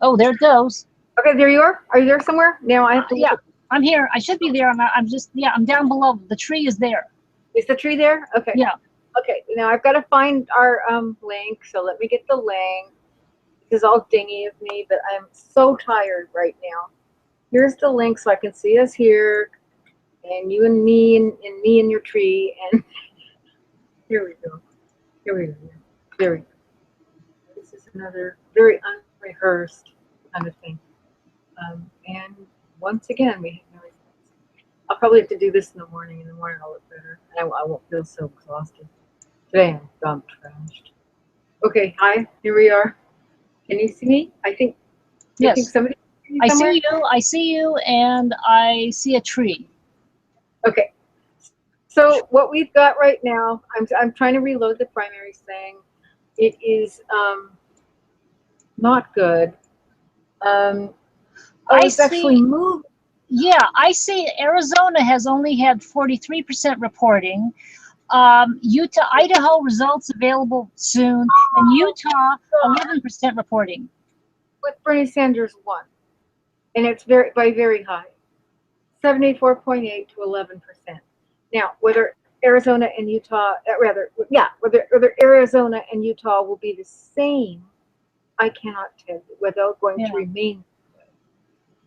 Oh, there it goes. Okay, there you are. Are you there somewhere? Now I have to look. Yeah, I'm here. I should be there. I'm just, yeah, I'm down below. The tree is there. Is the tree there? Okay. Yeah. Okay. Now I've got to find our link. So let me get the link. This is all dingy of me, but I'm so tired right now. Here's the link so I can see us here, and you and me and me and your tree. And here we go. Here we go. There we go. This is another very unrehearsed kind of thing. And once again, we have no results. I'll probably have to do this in the morning. In the morning, I'll look better, and I won't feel so exhausted. Today, I'm dumb trashed. Okay, hi. Here we are. Can you see me? I think Yes. somebody can see me I somewhere. see you. I see you, and I see a tree. Okay. So what we've got right now, I'm trying to reload the primary thing. It is not good. Um, oh, I it's actually see. moved. Yeah, I see. Arizona has only had 43% reporting. Utah, Idaho results available soon, and Oh, Utah God. 11% reporting. With Bernie Sanders won, and it's very high, 74.8 to 11%. Now, whether Arizona and Utah, whether Arizona and Utah will be the same, I cannot tell you whether they're going to Yeah. remain.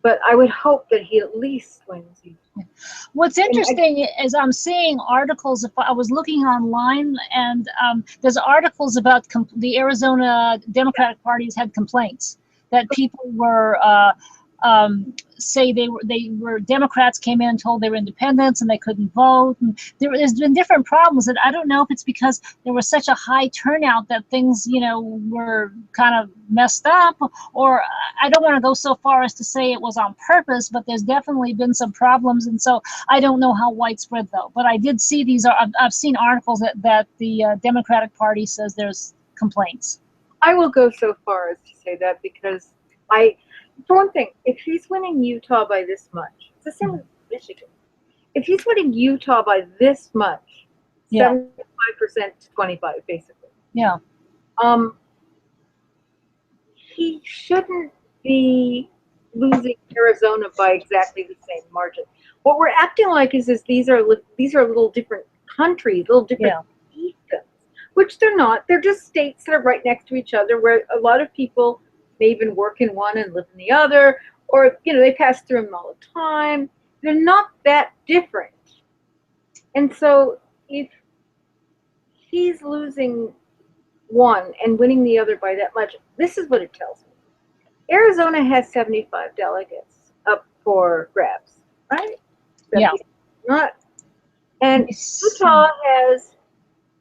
But I would hope that he at least wins Utah. What's And interesting is I'm seeing articles. If I was looking online, and there's articles about the Arizona Democratic Party has had complaints that people were say they were Democrats came in and told they were independents and they couldn't vote. And there's been different problems, and I don't know if it's because there was such a high turnout that things were kind of messed up, or I don't want to go so far as to say it was on purpose, but there's definitely been some problems, and so I don't know how widespread though. But I did see these. I've seen articles that the Democratic Party says there's complaints. I will go so far as to say that because I, for one thing, if he's winning Utah by this much, it's the same with Michigan. If he's winning Utah by this much, Yeah, 75% to 25, basically, yeah, um, he shouldn't be losing Arizona by exactly the same margin. What we're acting like is these are little different countries, little different yeah, fiefdoms, which they're not. They're just states that are right next to each other, where a lot of people may even work in one and live in the other, or they pass through them all the time. They're not that different, and so if he's losing one and winning the other by that much, this is what it tells me. Arizona has 75 delegates up for grabs, right? yeah. 70, not, Let and me see. Utah has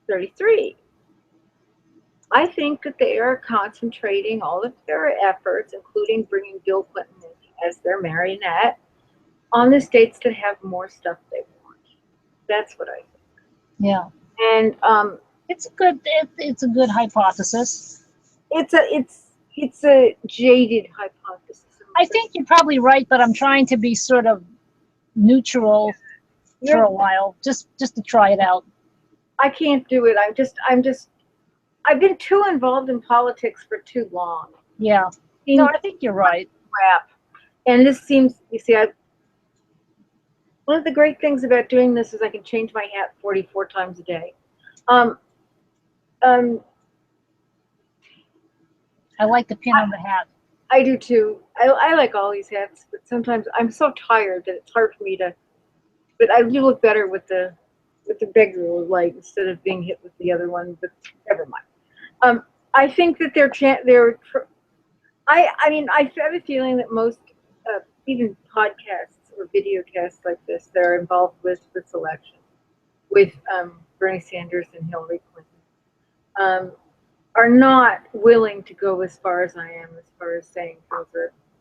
33. I think that they are concentrating all of their efforts, including bringing Bill Clinton in as their marionette, on the states that have more stuff they want. That's what I think. Yeah, And it's a good hypothesis. it's a jaded hypothesis, I'm I afraid. think you're probably right, but I'm trying to be sort of neutral for You're, a while, just to try it out. I can't do it. I've been too involved in politics for too long. Yeah. No, Seen I think you're right. crap. And this seems, you see, one of the great things about doing this is I can change my hat 44 times a day. Um, um, I like the pin on the hat. I do too. I like all these hats, but sometimes I'm so tired that it's hard for me to. But I do look better with the bigger light instead of being hit with the other one. But never mind. I think that I mean, I have a feeling that most, even podcasts or video casts like this, that are involved with this election, with Bernie Sanders and Hillary Clinton, um, are not willing to go as far as I am, as far as saying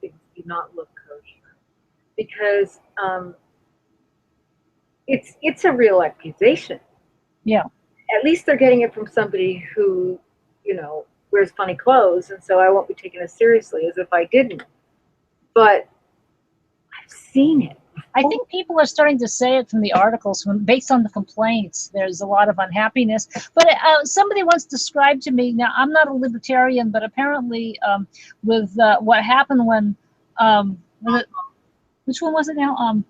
things do not look kosher, because it's a real accusation. Yeah. At least they're getting it from somebody who, wears funny clothes, and so I won't be taken as seriously as if I didn't. But I've seen it. I think people are starting to say it from the articles, based on the complaints. There's a lot of unhappiness. But somebody once described to me, now I'm not a libertarian, but apparently with what happened when, was it, which one was it now?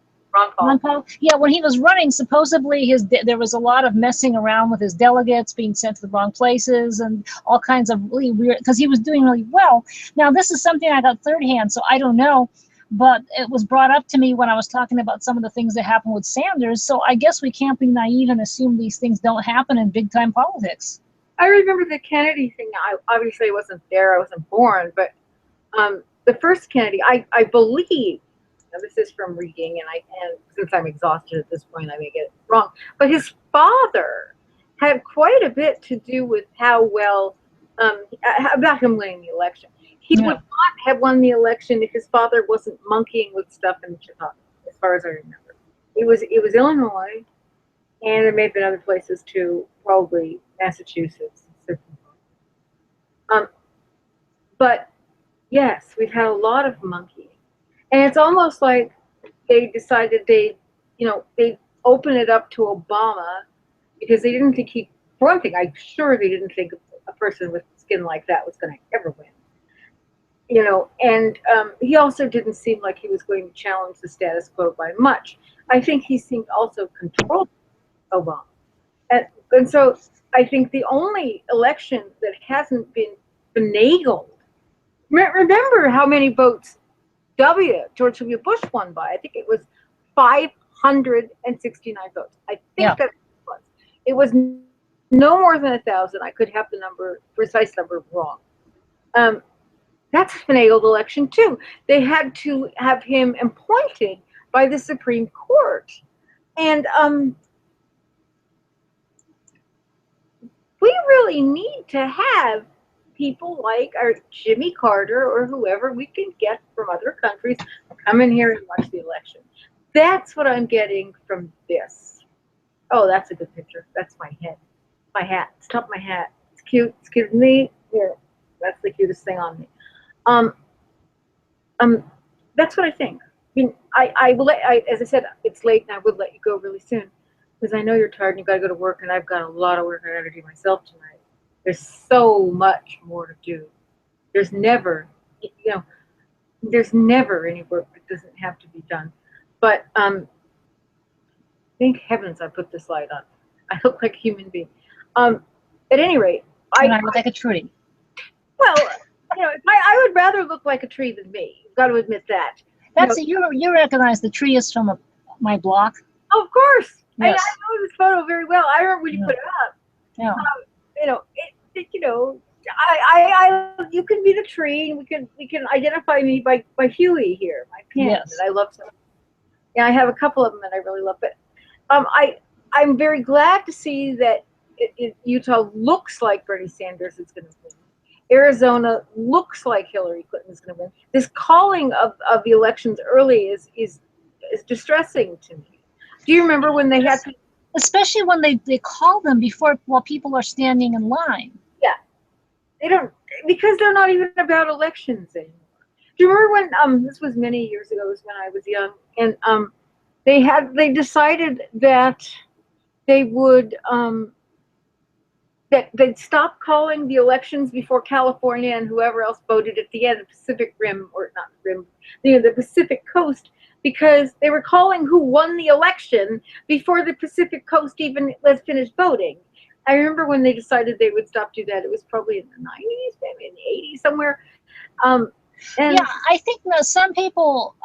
Ron Paul. Yeah, when he was running, supposedly there was a lot of messing around with his delegates being sent to the wrong places and all kinds of really weird, because he was doing really well. Now, this is something I got third hand, so I don't know. But it was brought up to me when I was talking about some of the things that happened with Sanders. So I guess we can't be naive and assume these things don't happen in big time politics. I remember the Kennedy thing. I obviously wasn't there. I wasn't born, but the first Kennedy, I believe. Now this is from reading, and since I'm exhausted at this point, I may get it wrong. But his father had quite a bit to do with how well about him winning the election. He would not have won the election if his father wasn't monkeying with stuff in Chicago, as far as I remember. It was Illinois, and there may have been other places too, probably Massachusetts. But yes, we've had a lot of monkeying, and it's almost like they decided they'd open it up to Obama because they didn't think he. For one thing, I'm sure they didn't think a person with skin like that was going to ever win. And he also didn't seem like he was going to challenge the status quo by much. I think he seemed also controlled Obama. And so I think the only election that hasn't been finagled, remember how many votes George W. Bush won by? I think it was 569 votes. I think that was. It was no more than 1,000. I could have the precise number wrong. That's a finagled election too. They had to have him appointed by the Supreme Court. And we really need to have people like our Jimmy Carter or whoever we can get from other countries come in here and watch the election. That's what I'm getting from this. Oh, that's a good picture. That's my head. My hat. It's top of my hat. It's cute. It's cute to me. Here. That's the cutest thing on me. That's what I think. I mean, I will as I said, it's late and I would let you go really soon because I know you're tired and you got to go to work and I've got a lot of work I got to do myself tonight. There's so much more to do. There's never, there's never any work that doesn't have to be done. But thank heavens I put this light on. I look like a human being. At any rate, I look like a tree. Well, I would rather look like a tree than me. You've got to admit that. You recognize the tree is from my block? Oh, of course. Yes. I know this photo very well. I remember when you put it up. Yeah. You can be the tree, and we can identify me by Huey here, my pen that I love so much. Yeah, I have a couple of them that I really love. But I'm very glad to see that Utah looks like Bernie Sanders is going to win. Arizona looks like Hillary Clinton is going to win. This calling of the elections early is distressing to me. Do you remember when they had to? Especially when they call them while people are standing in line. Yeah, they don't, because they're not even about elections anymore. Do you remember when this was many years ago? It was when I was young, and they decided that they would that they'd stop calling the elections before California and whoever else voted at the end, the Pacific Rim, or not Rim, the Pacific Coast, because they were calling who won the election before the Pacific Coast even was finished voting. I remember when they decided they would stop doing that. It was probably in the 90s, maybe in the 80s somewhere. Yeah, I think some people,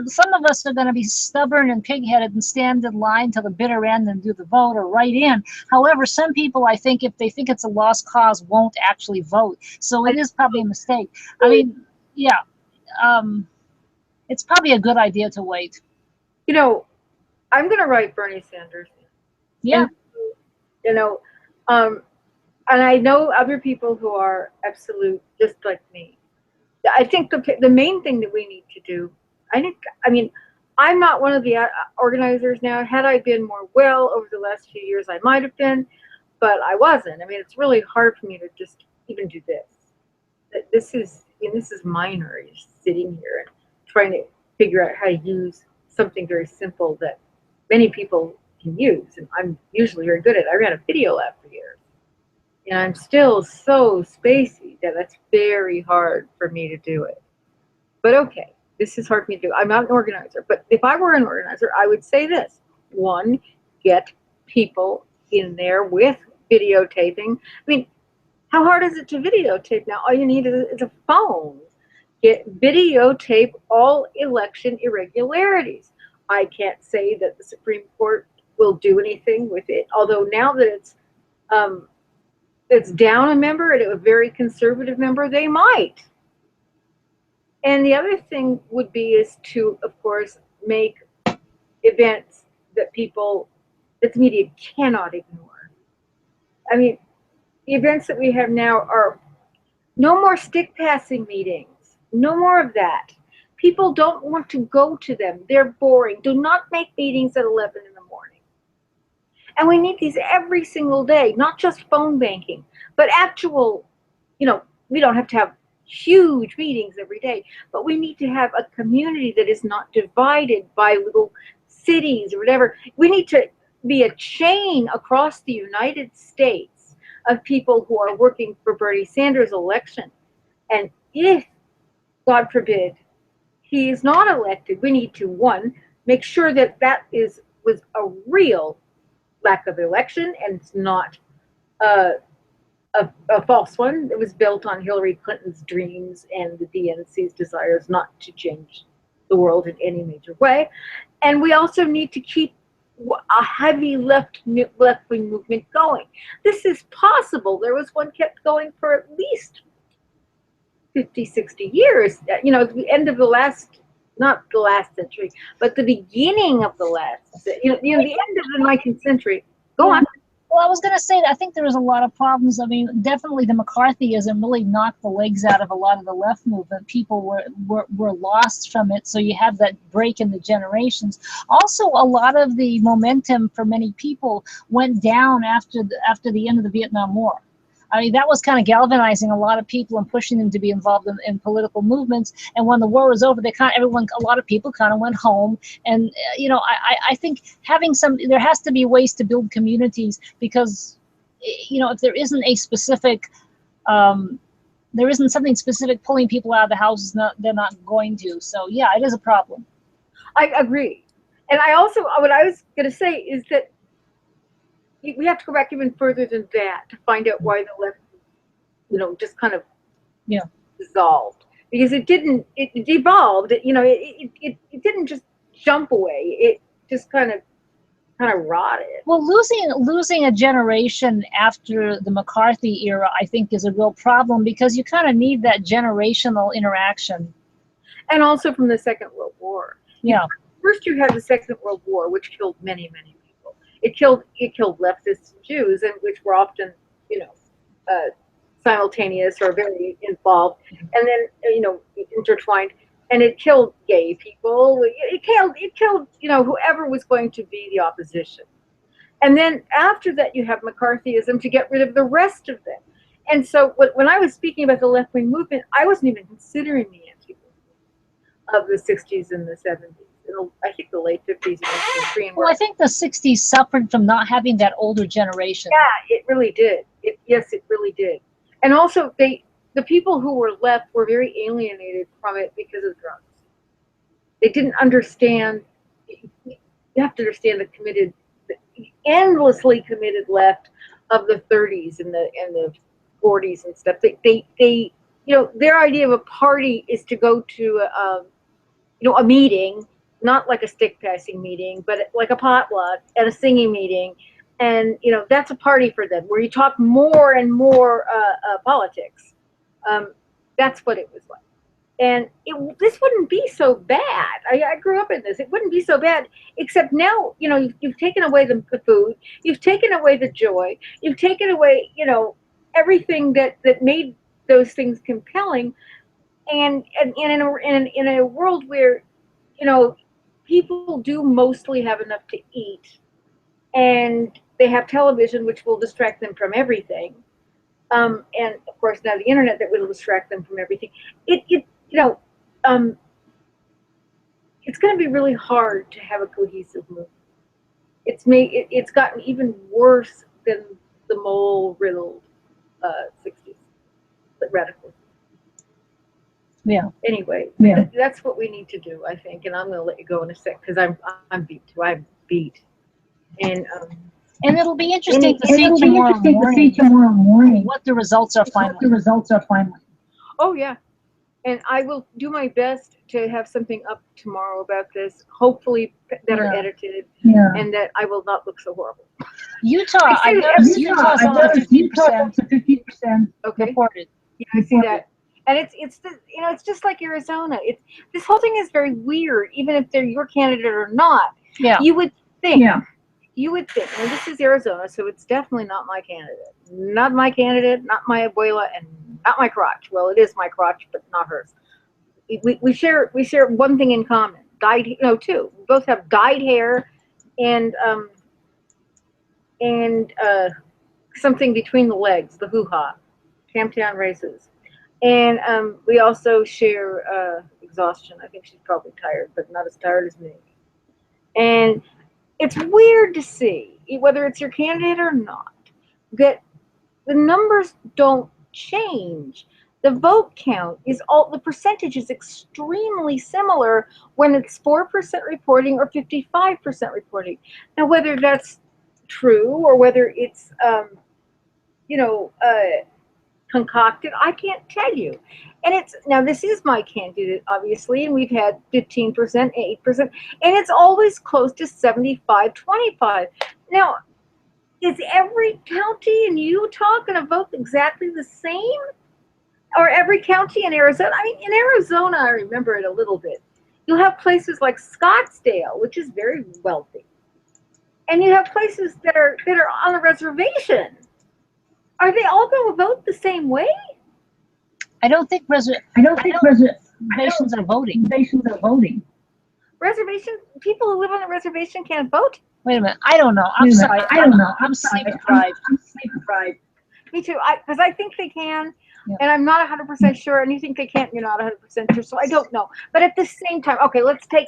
some of us are going to be stubborn and pig-headed and stand in line till the bitter end and do the vote or write in. However, some people, I think, if they think it's a lost cause, won't actually vote. So it is probably a mistake. It's probably a good idea to wait. I'm going to write Bernie Sanders. Yeah. And I know other people who are absolute, just like me. I think the main thing that we need to do, I'm not one of the organizers now. Had I been more well over the last few years, I might have been, but I wasn't. It's really hard for me to just even do this. This is minor. Just sitting here and trying to figure out how to use something very simple that many people can use, and I'm usually very good at it. I ran a video lab for years, and I'm still so spacey that it's very hard for me to do it. But okay, this is hard for me to do. I'm not an organizer, but if I were an organizer, I would say this. One, get people in there with videotaping. I mean, how hard is it to videotape now? All you need is a phone. Get videotape all election irregularities. I can't say that the Supreme Court will do anything with it, although now that um, it's down a member and a very conservative member, they might. And the other thing would be is to, of course, make events that people, that the media cannot ignore. I mean, the events that we have now are no more stick passing meetings, no more of that. People don't want to go to them. They're boring. Do not make meetings at 11 in the morning. And we need these every single day, not just phone banking, but actual, we don't have to have huge meetings every day, but we need to have a community that is not divided by little cities or whatever. We need to be a chain across the United States of people who are working for Bernie Sanders' election. And if, God forbid, he is not elected, we need to, one, make sure that was a real lack of election and it's not uh, a false one that was built on Hillary Clinton's dreams and the DNC's desires not to change the world in any major way. And we also need to keep a heavy left-wing movement going. This is possible. There was one kept going for at least 50, 60 years. At the end of the last, not the last century, but the beginning of the last, the end of the 19th century. Go on. Well, I was going to say that I think there was a lot of problems. I mean, definitely the McCarthyism really knocked the legs out of a lot of the left movement. People were lost from it, so you have that break in the generations. Also, a lot of the momentum for many people went down after the end of the Vietnam War. I mean, that was kind of galvanizing a lot of people and pushing them to be involved in political movements. And when the war was over, a lot of people kind of went home. And I think there has to be ways to build communities because, if there isn't a specific, there isn't something specific pulling people out of the houses, they're not going to. So yeah, it is a problem. I agree. And what I was going to say is that we have to go back even further than that to find out why the left, just kind of dissolved. Because it devolved. It didn't just jump away. It just kind of rotted. Well, losing a generation after the McCarthy era, I think, is a real problem because you kind of need that generational interaction. And also from the Second World War. Yeah. First, you had the Second World War, which killed many, many people. It killed leftists and Jews, and which were often, simultaneous or very involved, and then intertwined. And it killed gay people. It killed whoever was going to be the opposition. And then after that, you have McCarthyism to get rid of the rest of them. And so when I was speaking about the left-wing movement, I wasn't even considering the anti-movement of the 60s and the 70s. I think the late 50s and well, I think the 60s suffered from not having that older generation. Yeah, it really did. Yes, it really did. And also, the people who were left were very alienated from it because of drugs. They didn't understand. You have to understand the endlessly committed left of the 30s and the 40s and stuff. They their idea of a party is to go to a meeting, not like a stick passing meeting, but like a potluck and a singing meeting. And, that's a party for them where you talk more and more politics. That's what it was like. And this wouldn't be so bad. I grew up in this. It wouldn't be so bad, except now, you've taken away the food. You've taken away the joy. You've taken away, everything that made those things compelling. And in a world where, people do mostly have enough to eat, and they have television, which will distract them from everything. And of course now the internet that will distract them from everything. it's going to be really hard to have a cohesive movement. It's gotten even worse than the mole riddled 60s, the radical. Yeah. Anyway, that's what we need to do, I think. And I'm going to let you go in a sec because I'm beat too. I'm beat. And it'll be interesting to see tomorrow morning what the results are finally. Oh yeah, and I will do my best to have something up tomorrow about this. Hopefully that are edited, and that I will not look so horrible. Utah, I noticed Utah's only 50% reported. Yeah, I see that. And it's just like Arizona. This whole thing is very weird, even if they're your candidate or not. Yeah. You would think. Yeah. You would think. And this is Arizona, so it's definitely not my candidate. Not my candidate, not my abuela, and not my crotch. Well, it is my crotch, but not hers. We share one thing in common. Two. We both have dyed hair, and something between the legs, the hoo-ha, Camptown races. And we also share exhaustion. I think she's probably tired, but not as tired as me. And it's weird to see, whether it's your candidate or not, that the numbers don't change. The vote count the percentage is extremely similar when it's 4% reporting or 55% reporting. Now, whether that's true or whether it's, concocted, I can't tell you. And now this is my candidate, obviously, and we've had 15%, 8%, and it's always close to 75-25. Now, is every county in Utah going to vote exactly the same? Or every county in Arizona? I mean, in Arizona, I remember it a little bit. You have places like Scottsdale, which is very wealthy, and you have places that are on a reservation. Are they all going to vote the same way? I don't think reservations are voting. People who live on a reservation can't vote? Wait a minute. I don't know. I'm sorry. I don't know. I'm sleep deprived. Me too. Because I think they can, and I'm not 100% sure. And you think they can't, you're not 100% sure. So I don't know. But at the same time, okay, let's say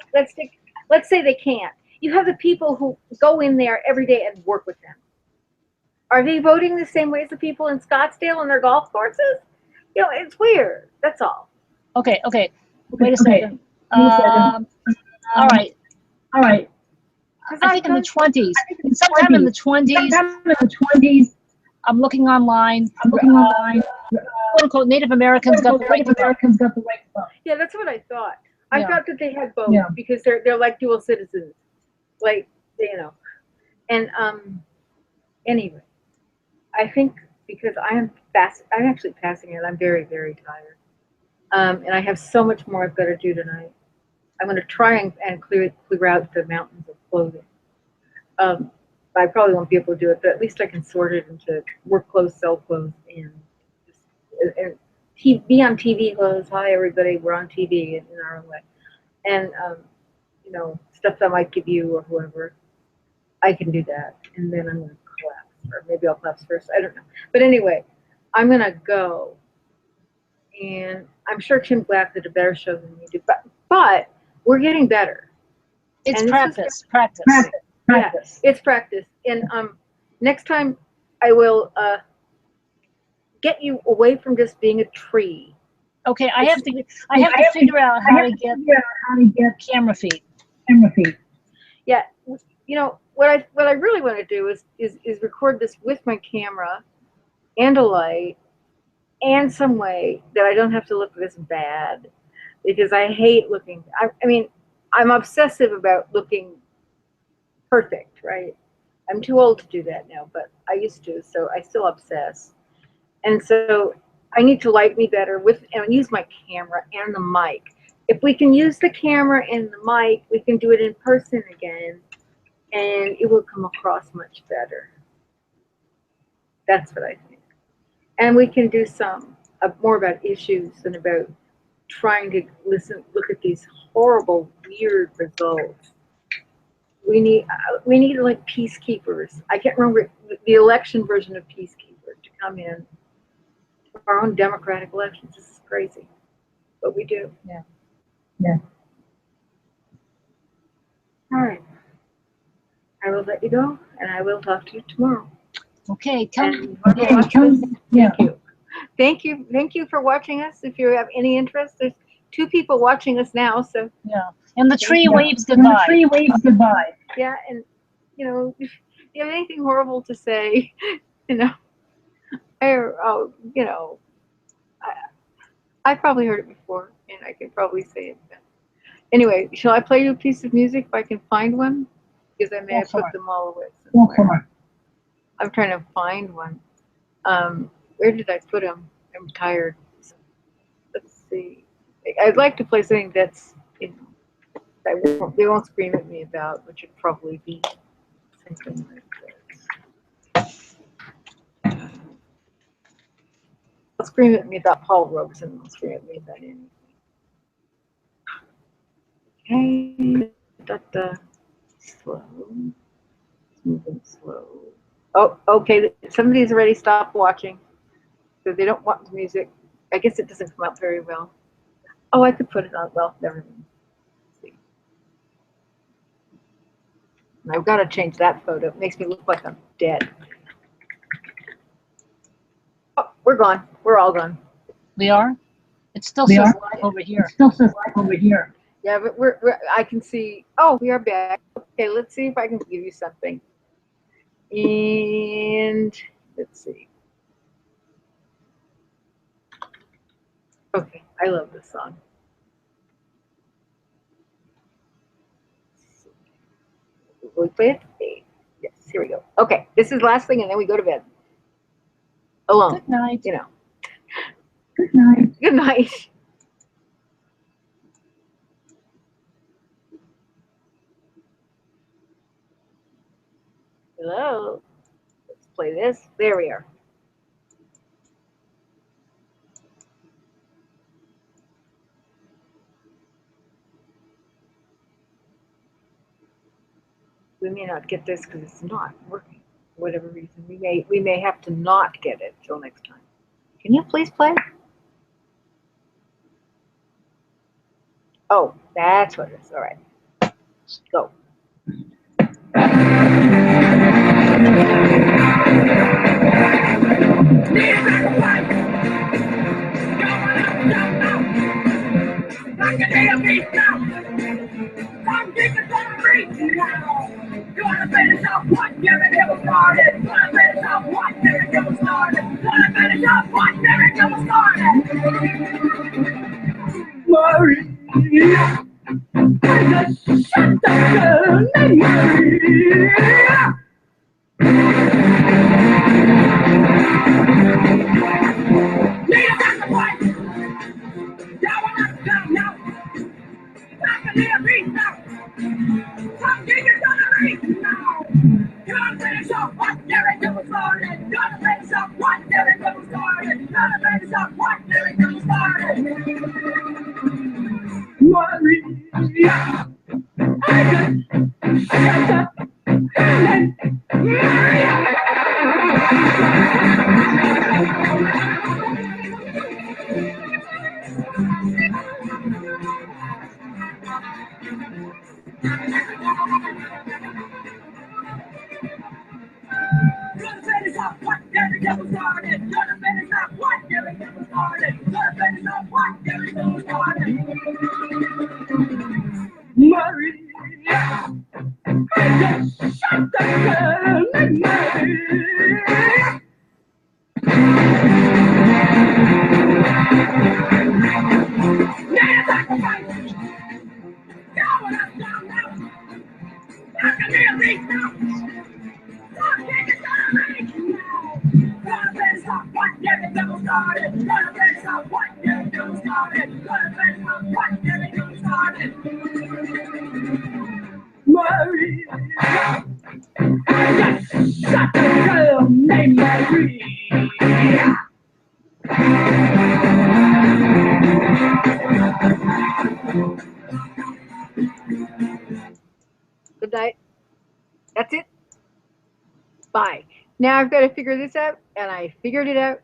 they can't. You have the people who go in there every day and work with them. Are they voting the same way as the people in Scottsdale on their golf courses? It's weird. That's all. Okay. Wait a second. All right. I think in the 20s. Sometime in the 20s. I'm looking online. "Quote unquote," Native Americans got the right to vote. Yeah, that's what I thought. I thought that they had both because they're like dual citizens, And anyway, I think because I'm actually passing it. I'm very, very tired, and I have so much more I've got to do tonight. I'm going to try and clear out the mountains of clothing. I probably won't be able to do it, but at least I can sort it into work clothes, sell clothes, and be on TV clothes. Hi, everybody, we're on TV in our own way. And, stuff that I might give you or whoever, I can do that. And then I'm going to collapse, or maybe I'll collapse first. I don't know. But anyway, I'm going to go. And I'm sure Tim Black did a better show than you do. But we're getting better. It's practice. Yeah, it's practice. And next time I will get you away from just being a tree. Okay, I have to figure out how to get camera feed. Yeah, what I really want to do is record this with my camera and a light and some way that I don't have to look this bad, because I hate looking. I mean, I'm obsessive about looking perfect, right? I'm too old to do that now, but I used to, so I still obsess. And so I need to light me better and use my camera and the mic. If we can use the camera and the mic, we can do it in person again, and it will come across much better. That's what I think. And we can do some more about issues than about trying to look at these horrible, weird results. We need like peacekeepers. I can't remember the election version of peacekeeper to come in. Our own democratic elections. This is crazy, but we do. Yeah. All right. I will let you go, and I will talk to you tomorrow. Okay, tell me. And whoever Yeah. watched this, thank you. Thank you for watching us. If you have any interest, there's 2 people watching us now, so Yeah. And the tree you. waves And the goodbye. tree waves goodbye. Yeah, and if you have anything horrible to say, I probably heard it before, and I can probably say it again. Anyway, shall I play you a piece of music if I can find one? Because I may Go have for put it. them all away somewhere. I'm trying to find one. Where did I put them? I'm tired. Let's see. I'd like to play something that's, that they won't scream at me about, which would probably be something like this. They'll scream at me about Paul Robeson. They'll scream at me about anything. Okay. Slow. Moving slow. Oh, okay. Somebody's already stopped watching. So they don't want the music. I guess it doesn't come out very well. Oh, I could put it on. Well, never mind. Let's see. I've got to change that photo. It makes me look like I'm dead. Oh, we're gone. We're all gone. We are? It still says live over here. It still says live over here. Yeah, but I can see. Oh, we are back. Okay, let's see if I can give you something. And let's see. Okay, I love this song. Will we play it? Yes, here we go. Okay, this is last thing, and then we go to bed. Alone. Good night. Good night. Good night. Hello. Let's play this. There we are. We may not get this because it's not working for whatever reason. We may have to not get it till next time. Can you please play? Oh, that's what it is. All right. Go. Maria, shut the girl, Maria. Maria, I just shut up and Maria. Maria, I just shut the girl and Maria. Maria, I just shot a girl named Maria. Good night. That's it. Bye. Now I've got to figure this out, and I figured it out.